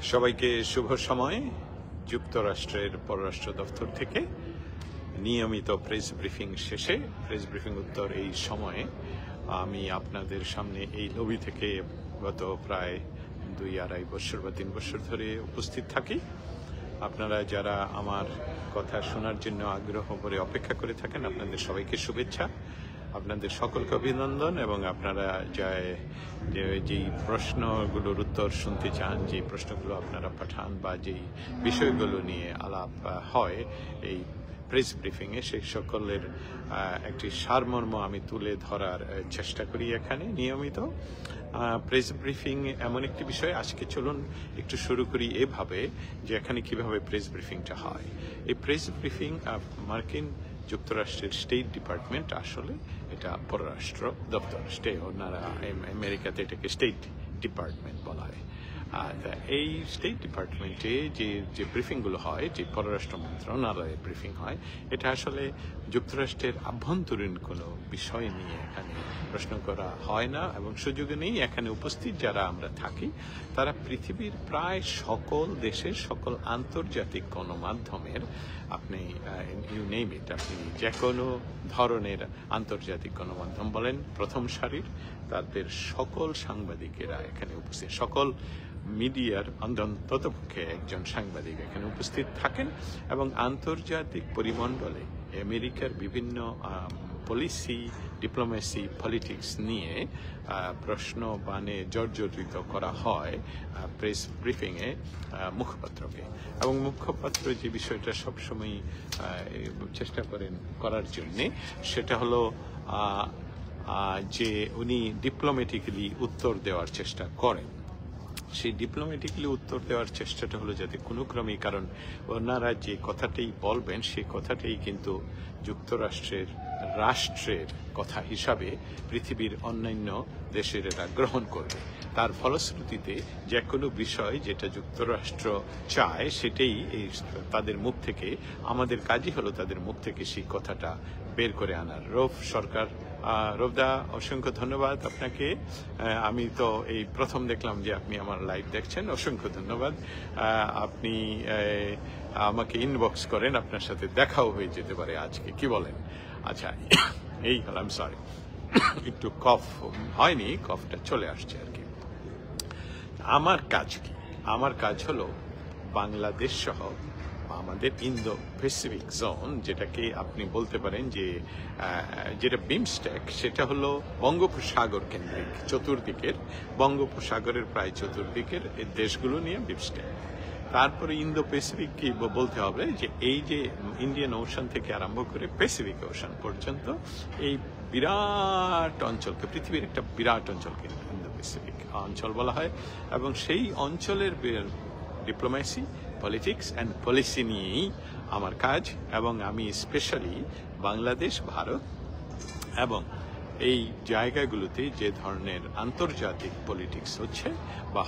সবাইকে শুভ সময়। যুক্তরাষ্ট্রের পররাষ্ট্র দপ্তর থেকে নিয়মিত প্রেস ব্রিফিং শেষে প্রেস ব্রিফিং উত্তর এই সময়ে আমি আপনাদের সামনে এই লবি থেকে গত প্রায় 2-2.5 বছর বা 3 বছর ধরে উপস্থিত থাকি। আপনারা যারা আমার কথা শোনার জন্য আগ্রহ করে অপেক্ষা করে থাকেন, আপনাদের সবাইকে শুভেচ্ছা, আপনাদের সকলকে অভিনন্দন। এবং আপনারা যেই প্রশ্নগুলোর উত্তর শুনতে চান, যে প্রশ্নগুলো আপনারা পাঠান বা যেই বিষয়গুলো নিয়ে আলাপ হয় এই প্রেস ব্রিফিংয়ে, সেই সকলের একটি সারমর্ম আমি তুলে ধরার চেষ্টা করি এখানে নিয়মিত। প্রেস ব্রিফিং এমন একটি বিষয়, আজকে চলুন একটু শুরু করি এভাবে যে এখানে কিভাবে প্রেস ব্রিফিংটা হয়। এই প্রেস ব্রিফিং মার্কিন যুক্তরাষ্ট্রের স্টেট ডিপার্টমেন্ট, আসলে এটা পররাষ্ট্র দপ্তর, ওনারা আমেরিকাতে এটাকে স্টেট ডিপার্টমেন্ট বলা হয়। এই স্টেট ডিপার্টমেন্টে যে ব্রিফিংগুলো হয়, যে পররাষ্ট্র মন্ত্রণালয়ে ব্রিফিং হয়, এটা আসলে যুক্তরাষ্ট্রের আভ্যন্তরীণ কোনো বিষয় নিয়ে এখানে প্রশ্ন করা হয় না এবং সুযোগ নেই। এখানে উপস্থিত যারা আমরা থাকি তারা পৃথিবীর প্রায় সকল দেশের সকল আন্তর্জাতিক গণমাধ্যমের, আপনি ইউ নেম ইট, আপনি যে কোনো ধরনের আন্তর্জাতিক গণমাধ্যম বলেন, প্রথম সারির তাদের সকল সাংবাদিকেরা এখানে উপস্থিত, সকল মিডিয়ার অন্ততপক্ষে একজন সাংবাদিক এখানে উপস্থিত থাকেন এবং আন্তর্জাতিক পরিমণ্ডলে আমেরিকার বিভিন্ন পলিসি, ডিপ্লোমেসি, পলিটিক্স নিয়ে প্রশ্ন বানে জর্জরিত করা হয় প্রেস ব্রিফিংয়ে মুখপাত্রকে। এবং মুখপাত্র যে বিষয়টা সবসময় চেষ্টা করার জন্যে, সেটা হলো যে উনি ডিপ্লোম্যাটিক্যালি উত্তর দেওয়ার চেষ্টা করেন। সেই ডিপ্লোম্যাটিক্যালি উত্তর দেওয়ার চেষ্টাটা হলো যাতে কোনো ক্রমেই, কারণ ওনারা যে কথাটাই বলবেন সেই কথাটাই কিন্তু যুক্তরাষ্ট্রের রাষ্ট্রের কথা হিসাবে পৃথিবীর অন্যান্য দেশের এরা গ্রহণ করবে। তার ফলশ্রুতিতে যে কোনো বিষয় যেটা যুক্তরাষ্ট্র চায় সেটাই তাদের মুখ থেকে, আমাদের কাজই হলো তাদের মুখ থেকে সেই কথাটা বের করে আনার। রবদা, অসংখ্য ধন্যবাদ আপনাকে। আমি তো এই প্রথম দেখলাম যে আপনি আমার লাইভ দেখছেন, অসংখ্য ধন্যবাদ। আপনি আমাকে ইনবক্স করেন, আপনার সাথে দেখাও হয়ে যেতে পারে আজকে, কি বলেন? আচ্ছা, এই হলাম, সরি একটু কফ হয়নি, কফটা চলে আসছে আর কি। আমার কাজ কি? আমার কাজ হলো বাংলাদেশ সহ আমাদের ইন্দো প্যাসিফিক জোন, যেটাকে আপনি বলতে পারেন যে যেটা বিমস্টেক, সেটা হলো বঙ্গোপসাগর কেন্দ্রিক, চতুর্দিকের বঙ্গোপসাগরের প্রায় চতুর্দিকের এই দেশগুলো নিয়ে বিমস্টেক। তারপরে ইন্দো প্যাসিফিক কি বলতে হবে, যে এই যে ইন্ডিয়ান ওশান থেকে আরম্ভ করে প্যাসিফিক ওশান পর্যন্ত এই বিরাট অঞ্চলকে, পৃথিবীর একটা বিরাট অঞ্চলকে ইন্দো প্যাসিফিক অঞ্চল বলা হয়। এবং সেই অঞ্চলের ডিপ্লোমেসি, পলিটিক্স অ্যান্ড পলিসি নিয়েই আমার কাজ। এবং আমি স্পেশালি বাংলাদেশ, ভারত এবং এই জায়গাগুলোতে যে ধরনের আন্তর্জাতিক পলিটিক্স হচ্ছে বা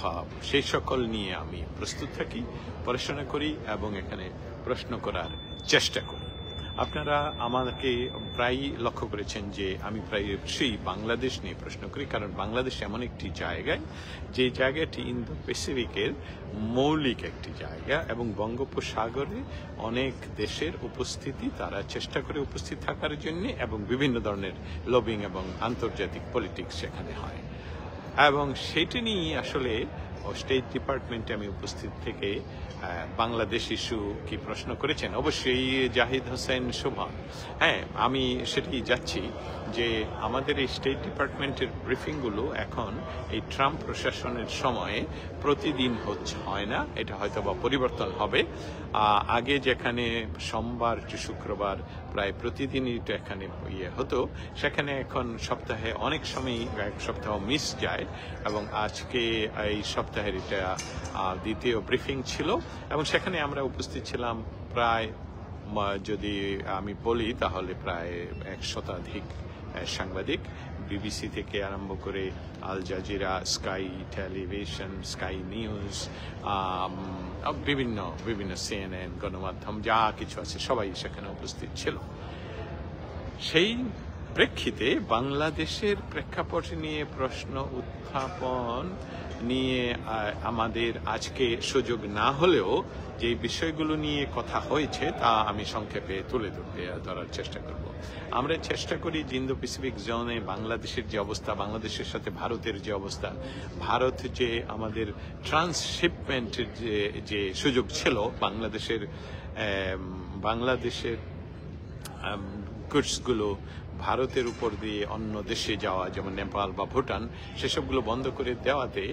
সেই সকল নিয়ে আমি প্রস্তুত থাকি, পড়াশোনা করি এবং এখানে প্রশ্ন করার চেষ্টা করি। আপনারা আমাকে প্রায়ই লক্ষ্য করেছেন যে আমি প্রায় সেই বাংলাদেশ নিয়ে প্রশ্ন করি, কারণ বাংলাদেশ এমন একটি জায়গায়, যে জায়গাটি ইন্দো প্যাসিফিকের মৌলিক একটি জায়গা এবং বঙ্গোপসাগরে অনেক দেশের উপস্থিতি, তারা চেষ্টা করে উপস্থিত থাকার জন্য, এবং বিভিন্ন ধরনের লবিং এবং আন্তর্জাতিক পলিটিক্স সেখানে হয়। এবং সেটি নিয়ে আসলে স্টেট ডিপার্টমেন্টে আমি উপস্থিত থেকে বাংলাদেশ ইস্যু কি প্রশ্ন করেছেন, অবশ্যই জাহিদ হোসেন শোভন। হ্যাঁ, আমি সেটাই যাচ্ছি যে আমাদের এই স্টেট ডিপার্টমেন্টের ব্রিফিংগুলো এখন এই ট্রাম্প প্রশাসনের সময়ে প্রতিদিন হয় না, এটা হয়তো বা পরিবর্তন হবে। আগে যেখানে সোমবার টু শুক্রবার প্রায় প্রতিদিনই এখানে হতো, সেখানে এখন সপ্তাহে অনেক সময় এক সপ্তাহ মিস যায়। এবং আজকে এই সপ্তাহের এটা দ্বিতীয় ব্রিফিং ছিল এবং সেখানে আমরা উপস্থিত ছিলাম প্রায়, যদি আমি বলি তাহলে প্রায় 100 সাংবাদিক, বিবিসি থেকে আরম্ভ করে Al Jazeera, Sky television, Sky news, বিভিন্ন CNN গণমাধ্যম যা কিছু আছে সবাই সেখানে উপস্থিত ছিল। সেই প্রেক্ষিতে বাংলাদেশের প্রেক্ষাপট নিয়ে প্রশ্ন উত্থাপন নিয়ে আমাদের আজকে সুযোগ না হলেও যে বিষয়গুলো নিয়ে কথা হয়েছে তা আমি সংক্ষেপে তুলে ধরার চেষ্টা করব। আমরা চেষ্টা করি যে ইন্দো প্যাসিফিক জোনে বাংলাদেশের যে অবস্থা, বাংলাদেশের সাথে ভারতের যে অবস্থা, ভারত যে আমাদের ট্রান্সশিপমেন্টের যে সুযোগ ছিল বাংলাদেশের গুডসগুলো ভারতের উপর দিয়ে অন্য দেশে যাওয়া, যেমন নেপাল বা ভুটান, সেসবগুলো বন্ধ করে দেওয়াতে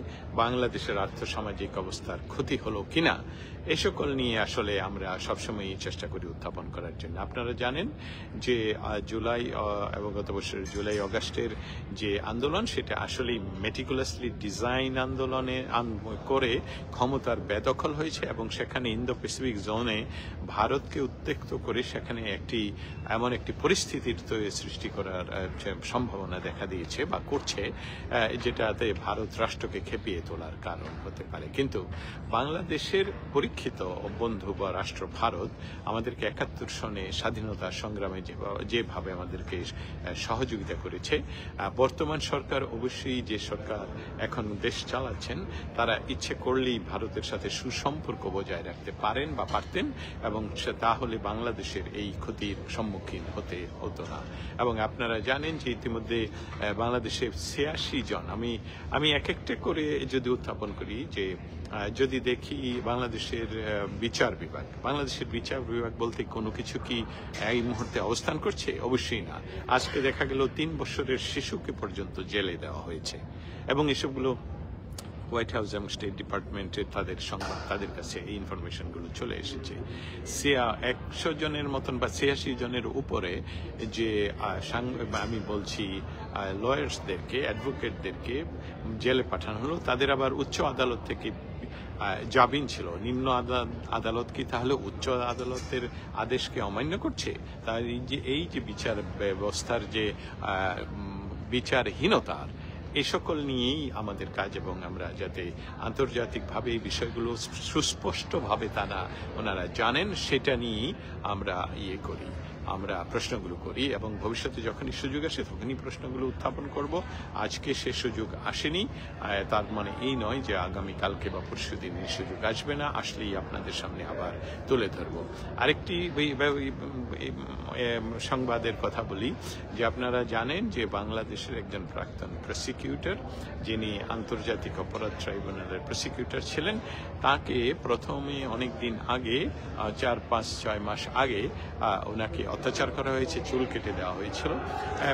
বাংলাদেশের আর্থসামাজিক অবস্থার ক্ষতি হলো কিনা এ সকল নিয়ে আসলে আমরা সবসময় চেষ্টা করি উত্থাপন করার জন্য। আপনারা জানেন যে জুলাই এবং গত বছরের জুলাই অগাস্টের যে আন্দোলন, সেটা আসলে মেটিকুলাসলি ডিজাইন আন্দোলনে করে ক্ষমতার বেদখল হয়েছে এবং সেখানে ইন্দো প্যাসিফিক জোনে ভারতকে উত্তেক্ত করে সেখানে এমন একটি পরিস্থিতির সৃষ্টি করার সম্ভাবনা দেখা দিয়েছে বা করছে, যেটাতে ভারত রাষ্ট্রকে খেপিয়ে তোলার কারণ হতে পারে। কিন্তু বাংলাদেশের পরীক্ষিত বন্ধু বা রাষ্ট্র ভারত আমাদেরকে ৭১ সনে স্বাধীনতা সংগ্রামে যেভাবে আমাদেরকে সহযোগিতা করেছে, বর্তমান সরকার অবশ্যই যে সরকার এখন দেশ চালাচ্ছেন তারা ইচ্ছে করলেই ভারতের সাথে সুসম্পর্ক বজায় রাখতে পারেন বা পারতেন, এবং তাহলে বাংলাদেশের এই ক্ষতির সম্মুখীন হতো না। এবং আপনারা জানেন যে ইতিমধ্যে বাংলাদেশে ৮৬ জন, আমি এক একটা করে যদি উত্থাপন করি, যে যদি দেখি বাংলাদেশের বিচার বিভাগ বলতে কোনো কিছু কি এই মুহূর্তে অবস্থান করছে? অবশ্যই না। আজকে দেখা গেল ৩ বছরের শিশুকে পর্যন্ত জেলে দেওয়া হয়েছে, এবং এসবগুলো হোয়াইট হাউস এবং স্টেট ডিপার্টমেন্টে তাদের কাছে এই ইনফরমেশনগুলো চলে এসেছে। ১০০ জনের মতন বা ৮৬ জনের উপরে যে আমি বলছি লয়ার্সদেরকে, অ্যাডভোকেটদেরকে জেলে পাঠানো হলো। তাদের আবার উচ্চ আদালত থেকে জামিন ছিল। নিম্ন আদালত কি তাহলে উচ্চ আদালতের আদেশকে অমান্য করছে? তার এই যে বিচার ব্যবস্থার যে বিচারহীনতার, এই সকল নিয়েই আমাদের কাজ, এবং আমরা যাতে আন্তর্জাতিকভাবে এই বিষয়গুলো সুস্পষ্টভাবে ওনারা জানেন, সেটা নিয়েই আমরা আমরা প্রশ্নগুলো করি, এবং ভবিষ্যতে যখনই সুযোগ আসে তখনই প্রশ্নগুলো উত্থাপন করব। আজকে সে সুযোগ আসেনি, তার মানে এই নয় যে আগামীকালকে বা পরশুদিন এই সুযোগ আসবে না, আসলেই আপনাদের সামনে আবার তুলে ধরব। আরেকটি সংবাদের কথা বলি, যে আপনারা জানেন যে বাংলাদেশের একজন প্রাক্তন প্রসিকিউটর, যিনি আন্তর্জাতিক অপরাধ ট্রাইব্যুনালের প্রসিকিউটর ছিলেন, তাকে প্রথমে অনেক দিন আগে, ৪-৫-৬ মাস আগে ওনাকে অত্যাচার করা হয়েছে, চুল কেটে দেওয়া হয়েছিল,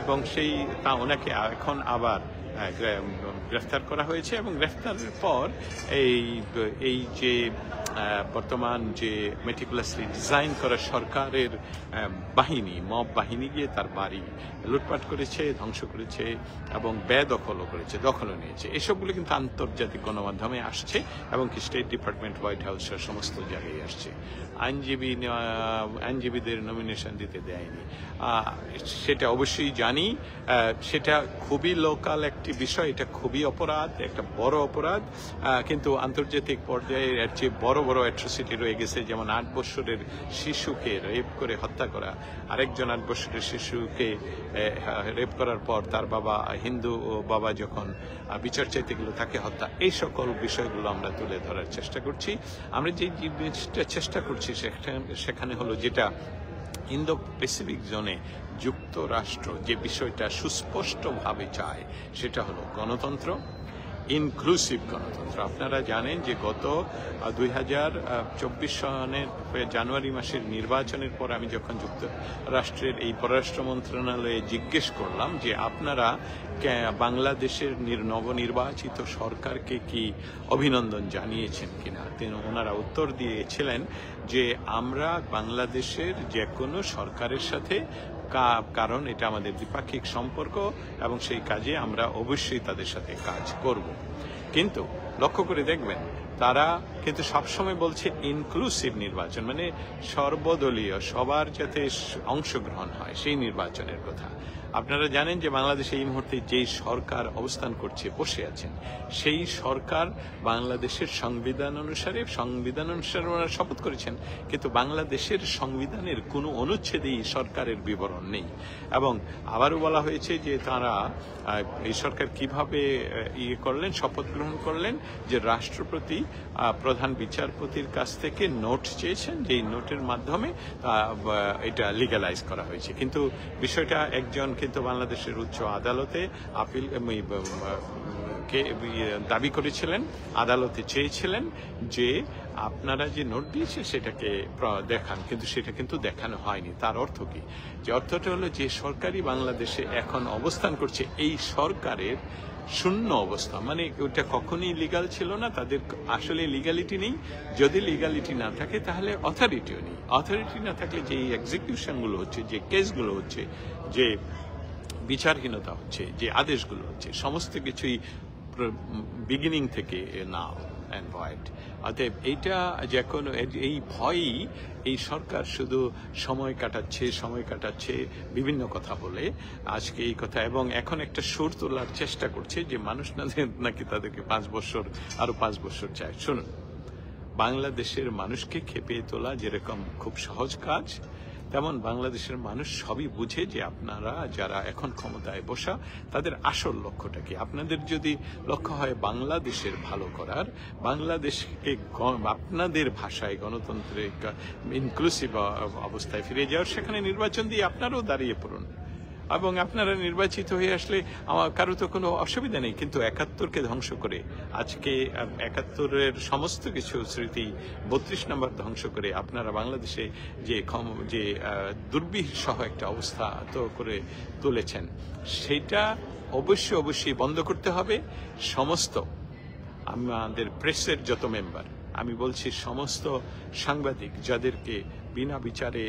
এবং ওনাকে এখন আবার গ্রেফতার করা হয়েছে। এবং গ্রেফতারের পর এই যে বর্তমান যে মেটিকুলাসলি ডিজাইন করা সরকারের মব বাহিনী গিয়ে তার বাড়ি লুটপাট করেছে, ধ্বংস করেছে, এবং দখলও নিয়েছে। এসবগুলো কিন্তু আন্তর্জাতিক গণমাধ্যমে আসছে, এবং স্টেট ডিপার্টমেন্ট, হোয়াইট হাউসের সমস্ত জায়গায় আসছে। আইনজীবীদের নমিনেশন দিতে দেয়নি, সেটা অবশ্যই জানি। সেটা খুবই লোকাল একটি বিষয়, এটা খুবই অপরাধ, একটা বড় অপরাধ, কিন্তু আন্তর্জাতিক পর্যায়ে এর চেয়ে বড় বড় অ্যাট্রোসিটি রয়ে গেছে। যেমন ৮ বছরের শিশুকে রেপ করে হত্যা করা, আরেকজন ৮ বছরের শিশুকে রেপ করার পর তার বাবা, হিন্দু বাবা, যখন বিচার চাইতে গেল তাকে হত্যা। এই সকল বিষয়গুলো আমরা তুলে ধরার চেষ্টা করছি। আমরা যে জিনিসটা চেষ্টা করছি সেখানে হলো, যেটা ইন্দো প্যাসিফিক জোনে যুক্তরাষ্ট্র যে বিষয়টা সুস্পষ্টভাবে চায়, সেটা হলো গণতন্ত্র, ইনক্লুসিভ গণতন্ত্র। আপনারা জানেন যে গত ২০২৪ সনের জানুয়ারি মাসের নির্বাচনের পর আমি যখন যুক্তরাষ্ট্রের এই পররাষ্ট্র মন্ত্রণালয়ে জিজ্ঞেস করলাম যে আপনারা বাংলাদেশের নবনির্বাচিত সরকারকে কি অভিনন্দন জানিয়েছেন কিনা, ওনারা উত্তর দিয়েছিলেন যে আমরা বাংলাদেশের যে কোনো সরকারের সাথে, কারণ এটা আমাদের দ্বিপাক্ষিক সম্পর্ক, এবং সেই কাজে আমরা অবশ্যই তাদের সাথে কাজ করব। কিন্তু লক্ষ্য করে দেখবেন তারা কিন্তু সবসময় বলছে ইনক্লুসিভ নির্বাচন, মানে সর্বদলীয়, সবার যাতে অংশগ্রহণ হয় সেই নির্বাচনের কথা। আপনারা জানেন যে বাংলাদেশে এই মুহূর্তে যেই সরকার অবস্থান করছে, বসে আছেন, সেই সরকার বাংলাদেশের সংবিধান অনুসারে ওনারা শপথ করেছেন, কিন্তু বাংলাদেশের সংবিধানের কোনো অনুচ্ছেদেই সরকারের বিবরণ নেই। এবং আবারও বলা হয়েছে যে তারা এই সরকার কিভাবে করলেন, শপথ গ্রহণ করলেন, যে রাষ্ট্রপতি প্রধান বিচারপতির কাছ থেকে নোট চেয়েছেন, যেই নোটের মাধ্যমে এটা লিগ্যালাইজ করা হয়েছে। কিন্তু বিষয়টা একজন কিন্তু বাংলাদেশের উচ্চ আদালতে আপিল দাবি করেছিলেন, আদালতে চেয়েছিলেন যে আপনারা যে নোট দিয়েছে সেটাকে দেখান, কিন্তু সেটা কিন্তু দেখানো হয়নি। তার অর্থ কি? যে অর্থটা হলো যে সরকারই বাংলাদেশে এখন অবস্থান করছে, এই সরকারের শূন্য অবস্থা, মানে ওটা কখনই লিগাল ছিল না, তাদের আসলে লিগালিটি নেই। যদি লিগালিটি না থাকে তাহলে অথরিটিও নেই। অথরিটি না থাকলে যে এক্সিকিউশনগুলো হচ্ছে, যে কেসগুলো হচ্ছে, যে বিচারহীনতা হচ্ছে, যে আদেশগুলো হচ্ছে, সমস্ত কিছুই বিগিনিং থেকে নাও অ্যান্ড ভয়েড। অতএব এইটা যখন এই ভয়ই এই সরকার শুধু সময় কাটাচ্ছে বিভিন্ন কথা বলে আজকে এই কথা, এবং এখন একটা সুর তোলার চেষ্টা করছে যে মানুষ নাকি তাদেরকে 5 বছর আরো 5 বছর চায়। শুনুন, বাংলাদেশের মানুষকে খেপিয়ে তোলা যেরকম খুব সহজ কাজ, তেমন বাংলাদেশের মানুষ সবই বুঝে যে আপনারা যারা এখন ক্ষমতায় বসা, তাদের আসল লক্ষ্যটা কি। আপনাদের যদি লক্ষ্য হয় বাংলাদেশের ভালো করার, বাংলাদেশকে আপনাদের ভাষায় গণতন্ত্রের ইনক্লুসিভ অবস্থায় ফিরে যাওয়ার, সেখানে নির্বাচন দিয়ে আপনারাও দাঁড়িয়ে পড়ুন এবং আপনারা নির্বাচিত হয়ে আসলে আমার কারো তো কোনো অসুবিধা নেই। কিন্তু 71কে ধ্বংস করে, আজকে 71-এর সমস্ত কিছু স্মৃতি 32 নম্বর ধ্বংস করে আপনারা বাংলাদেশে যে দুর্বিষহ একটা অবস্থা তো করে তুলেছেন, সেটা অবশ্যই বন্ধ করতে হবে। সমস্ত আমাদের প্রেসের যত মেম্বার, আমি বলছি সমস্ত সাংবাদিক যাদেরকে বিনা বিচারে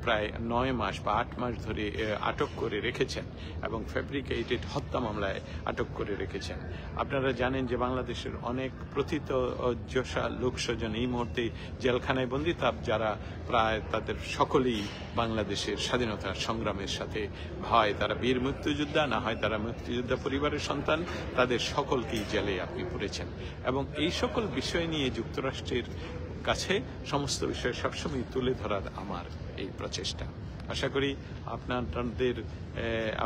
প্রায় 9 মাস বা 8 মাস ধরে আটক করে রেখেছেন এবং ফ্যাব্রিকেটেড হত্যা মামলায় আটক করে রেখেছেন। আপনারা জানেন যে বাংলাদেশের অনেক প্রথিতযশা লোকস্বজন এই মুহূর্তে জেলখানায় বন্দী, যারা প্রায় তাদের সকলেই বাংলাদেশের স্বাধীনতা সংগ্রামের সাথে হয় তারা বীর মুক্তিযোদ্ধা, না হয় তারা মুক্তিযোদ্ধা পরিবারের সন্তান, তাদের সকলকেই জেলে আপনি পড়েছেন। এবং এই সকল বিষয় নিয়ে যুক্তরাষ্ট্রের কাছে সমস্ত বিষয় সবসময় তুলে ধরার আমার এই প্রচেষ্টা। আশা করি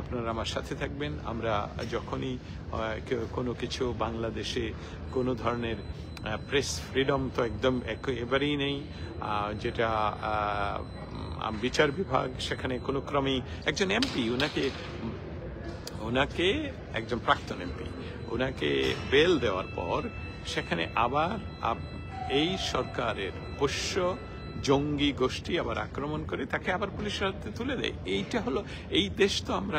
আপনারা আমার সাথে থাকবেন। আমরা যখনই কোনো কিছু বাংলাদেশে কোনো ধরনের প্রেস ফ্রিডম তো একদম একেবারেই নেই, যেটা বিচার বিভাগ সেখানে কোনো ক্রমেই একজন এমপি, ওনাকে একজন প্রাক্তন এমপি, ওনাকে বেল দেওয়ার পর সেখানে আবার এই সরকারের পোষ্য জঙ্গি গোষ্ঠী আবার আক্রমণ করে তাকে আবার পুলিশের হাতে তুলে দেয়। এইটা হলো এই দেশ। তো আমরা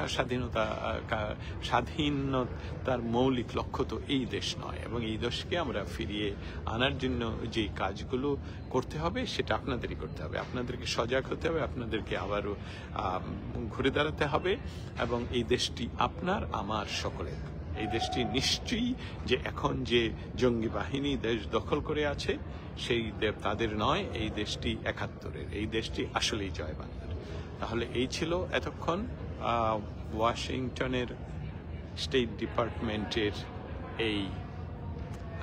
স্বাধীনতার মৌলিক লক্ষ্য তো এই দেশ নয়, এবং এই দেশকে আমরা ফিরিয়ে আনার জন্য যে কাজগুলো করতে হবে সেটা আপনাদেরই করতে হবে। আপনাদেরকে সজাগ হতে হবে, আপনাদেরকে আবারও ঘুরে দাঁড়াতে হবে, এবং এই দেশটি আপনার আমার সকলের। এই দেশটি নিশ্চয়ই যে এখন যে জঙ্গি বাহিনী দেশ দখল করে আছে সেই তাদের নয়, এই দেশটি 71-এর, এই দেশটি আসলেই জয় বাংলার। তাহলে এই ছিল এতক্ষণ ওয়াশিংটনের স্টেট ডিপার্টমেন্টের এই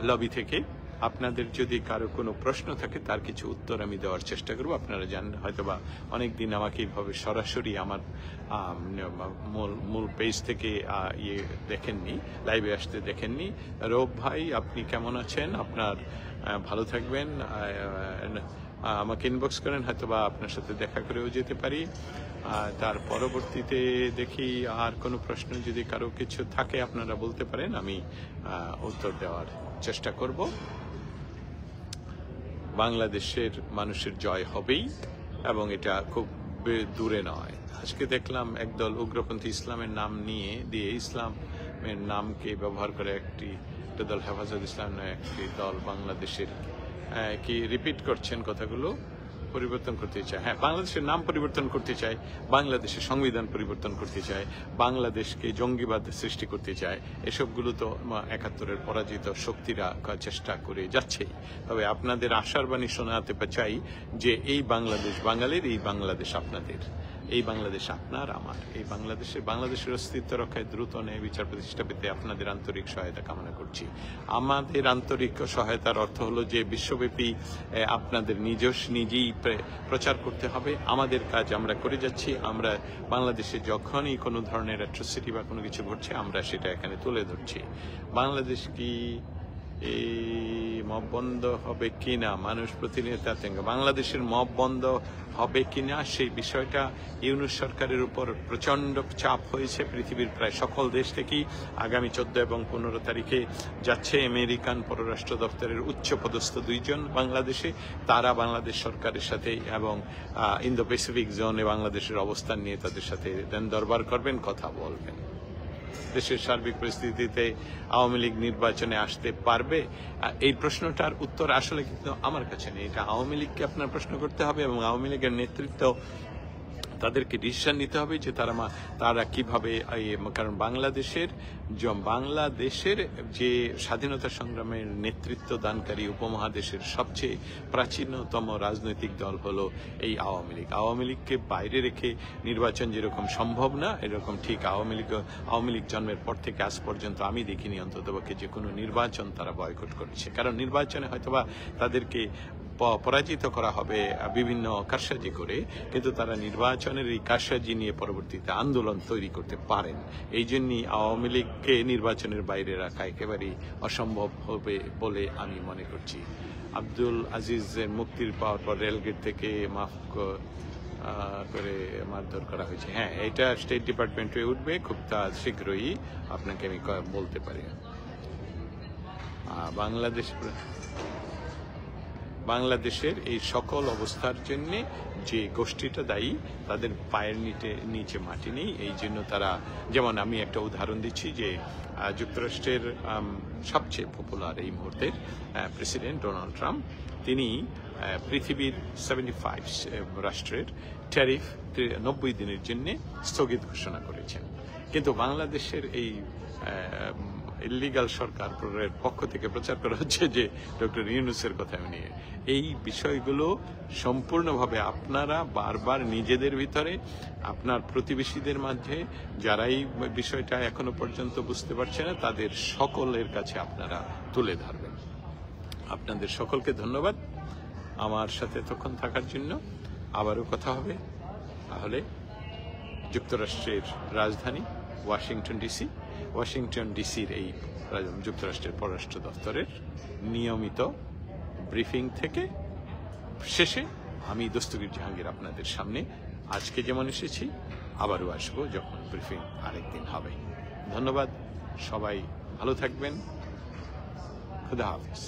লবি থেকে। আপনাদের যদি কারো কোনো প্রশ্ন থাকে তার কিছু উত্তর আমি দেওয়ার চেষ্টা করব। আপনারা জানেন হয়তোবা অনেকদিন আমাকে এইভাবে সরাসরি আমার মূল পেজ থেকে দেখেননি, লাইভে আসতে দেখেননি। রৌফ ভাই, আপনি কেমন আছেন? আপনার ভালো থাকবেন। আমাকে ইনবক্স করেন, হয়তোবা আপনার সাথে দেখা করেও যেতে পারি। তার পরবর্তীতে দেখি আর কোনো প্রশ্ন যদি কারো কিছু থাকে আপনারা বলতে পারেন, আমি উত্তর দেওয়ার চেষ্টা করব। বাংলাদেশের মানুষের জয় হবেই, এবং এটা খুব দূরে নয়। আজকে দেখলাম একদল উগ্রপন্থী ইসলামের নাম দিয়ে ইসলামের নামকে ব্যবহার করে একটি দল, হেফাজত ইসলাম নয়, একটি দল বাংলাদেশের কি রিপিট করছেন কথাগুলো, পরিবর্তন করতে চায়, হ্যাঁ বাংলাদেশের নাম পরিবর্তন করতে চায়, বাংলাদেশের সংবিধান পরিবর্তন করতে চায়, বাংলাদেশকে জঙ্গিবাদ সৃষ্টি করতে চায়, এসবগুলো তো ৭১-এর পরাজিত শক্তিরা চেষ্টা করে যাচ্ছেই। তবে আপনাদের আশার বাণী শোনাতে চাই যে এই বাংলাদেশ বাঙালির, এই বাংলাদেশ আপনাদের, এই বাংলাদেশ আপনার আমার, এই বাংলাদেশের অস্তিত্ব রক্ষায় দ্রুত ন্যায় বিচার প্রতিষ্ঠা পেতে আপনাদের আন্তরিক সহায়তা কামনা করছি। আমাদের আন্তরিক সহায়তার অর্থ হলো যে বিশ্বব্যাপী আপনাদের নিজেই প্রচার করতে হবে। আমাদের কাজ আমরা করে যাচ্ছি। আমরা বাংলাদেশে যখনই কোনো ধরনের অ্যাট্রোসিটি বা কোনো কিছু ঘটছে আমরা সেটা এখানে তুলে ধরছি। বাংলাদেশ কি এই মব বন্ধ হবে কিনা, মানুষ প্রতিনিয়ত আতঙ্ক, বাংলাদেশের মব বন্ধ হবে কিনা সেই বিষয়টা ইউনূস সরকারের উপর প্রচন্ড চাপ হয়েছে পৃথিবীর প্রায় সকল দেশ থেকেই। আগামী 14 এবং 15 তারিখে যাচ্ছে আমেরিকান পররাষ্ট্র দপ্তরের উচ্চপদস্থ 2 জন বাংলাদেশে। তারা বাংলাদেশ সরকারের সাথে এবং ইন্দো প্যাসিফিক জোনে বাংলাদেশের অবস্থান নিয়ে তাদের সাথে দেন দরবার করবেন, কথা বলবেন। দেশের সার্বিক পরিস্থিতিতে আওয়ামী লীগ নির্বাচনে আসতে পারবে, এই প্রশ্নটার উত্তর আসলে কিন্তু আমার কাছে নেই। এটা আওয়ামী লীগকে আপনার প্রশ্ন করতে হবে এবং আওয়ামী লীগের নেতৃত্ব তাদেরকে ডিসিশন নিতে হবে যে তারা কিভাবে, কারণ বাংলাদেশের যে স্বাধীনতা সংগ্রামের নেতৃত্ব দানকারী উপমহাদেশের সবচেয়ে প্রাচীনতম রাজনৈতিক দল হলো এই আওয়ামী লীগ। আওয়ামী লীগকে বাইরে রেখে নির্বাচন যেরকম সম্ভব না, এরকম ঠিক আওয়ামী লীগ জন্মের পর থেকে আজ পর্যন্ত আমি দেখিনি অন্ততপক্ষে যে কোনো নির্বাচন তারা বয়কট করেছে। কারণ নির্বাচনে হয়তোবা তাদেরকে পরাজিত করা হবে বিভিন্ন কারসাজি করে, কিন্তু তারা নির্বাচনের এই কারসাজি নিয়ে পরবর্তীতে আন্দোলন তৈরি করতে পারেন। এই জন্যই আওয়ামী লীগকে নির্বাচনের বাইরে রাখা একেবারেই অসম্ভব হবে বলে আমি মনে করছি। আব্দুল আজিজের মুক্তির পাওয়ার পর রেলগেট থেকে মাফ করে মারধর করা হয়েছে, হ্যাঁ এটা স্টেট ডিপার্টমেন্টে উঠবে খুব শীঘ্রই, আপনাকে আমি বলতে পারি। বাংলাদেশের এই সকল অবস্থার জন্য যে গোষ্ঠীটা দায়ী, তাদের পায়ের নিচে মাটি নেই। এই জন্য তারা, যেমন আমি একটা উদাহরণ দিচ্ছি যে যুক্তরাষ্ট্রের সবচেয়ে পপুলার এই মুহূর্তের প্রেসিডেন্ট ডোনাল্ড ট্রাম্প, তিনি পৃথিবীর 75 রাষ্ট্রের ট্যারিফ 90 দিনের জন্য স্থগিত ঘোষণা করেছেন। কিন্তু বাংলাদেশের এই ইলিগাল সরকারের পক্ষ থেকে প্রচার করা হচ্ছে যে ডক্টর ইউনূসের কথা নিয়ে। এই বিষয়গুলো সম্পূর্ণভাবে আপনারা বারবার নিজেদের ভিতরে, আপনার প্রতিবেশীদের মাঝে যারা এই বিষয়টা এখনো পর্যন্ত বুঝতে পারছে না, তাদের সকলের কাছে আপনারা তুলে ধরবেন। আপনাদের সকলকে ধন্যবাদ আমার সাথে এতক্ষণ থাকার জন্য। আবারও কথা হবে তাহলে যুক্তরাষ্ট্রের রাজধানী ওয়াশিংটন ডিসির এই যুক্তরাষ্ট্রের পররাষ্ট্র দপ্তরের নিয়মিত ব্রিফিং থেকে শেষে আমি দস্তগীর জাহাঙ্গীর আপনাদের সামনে আজকে যেমন এসেছি আবারও আসবো যখন ব্রিফিং আরেকদিন হবে। ধন্যবাদ, সবাই ভালো থাকবেন, খুদা হাফেজ।